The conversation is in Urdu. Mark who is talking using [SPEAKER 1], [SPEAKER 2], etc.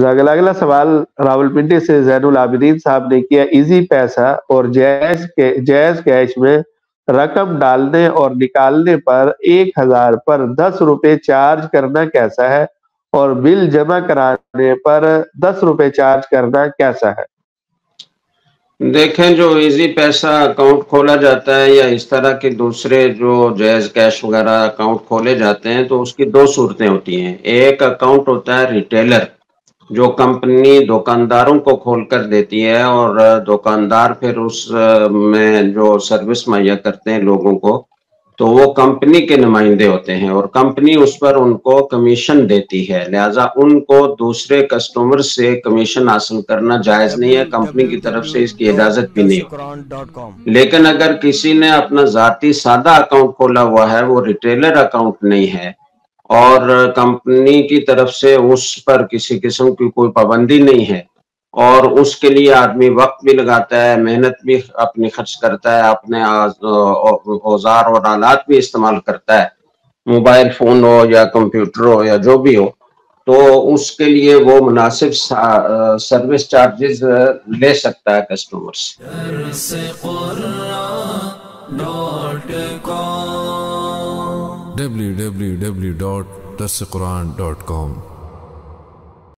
[SPEAKER 1] اگلا سوال راولپنڈی سے زین العابدین صاحب نے کیا، ایزی پیسہ اور جائز کیش میں رقم ڈالنے اور نکالنے پر 1000 پر 10 روپے چارج کرنا کیسا ہے، اور بل جمع کرانے پر 10 روپے چارج کرنا کیسا ہے؟
[SPEAKER 2] دیکھیں، جو ایزی پیسہ اکاؤنٹ کھولا جاتا ہے یا اس طرح کے دوسرے جو جائز کیش وغیرہ اکاؤنٹ کھولے جاتے ہیں تو اس کی دو صورتیں ہوتی ہیں۔ ایک اکاؤنٹ ہوتا ہے ریٹیلر، جو کمپنی دکانداروں کو کھول کر دیتی ہے، اور دکاندار پھر اس میں جو سروس مہیا کرتے ہیں لوگوں کو، تو وہ کمپنی کے نمائندے ہوتے ہیں اور کمپنی اس پر ان کو کمیشن دیتی ہے، لہٰذا ان کو دوسرے کسٹمر سے کمیشن حاصل کرنا جائز نہیں ہے، کمپنی کی طرف سے اس کی اجازت بھی نہیں ہوتی۔ لیکن اگر کسی نے اپنا ذاتی سادہ اکاؤنٹ کھولا ہوا ہے، وہ ریٹیلر اکاؤنٹ نہیں ہے، اور کمپنی کی طرف سے اس پر کسی قسم کی کوئی پابندی نہیں ہے، اور اس کے لیے آدمی وقت بھی لگاتا ہے، محنت بھی اپنی خرچ کرتا ہے، اپنے اوزار اور آلات بھی استعمال کرتا ہے، موبائل فون ہو یا کمپیوٹر ہو یا جو بھی ہو، تو اس کے لیے وہ مناسب سروس چارجز لے سکتا ہے کسٹمر سے۔
[SPEAKER 3] www.darsequran.com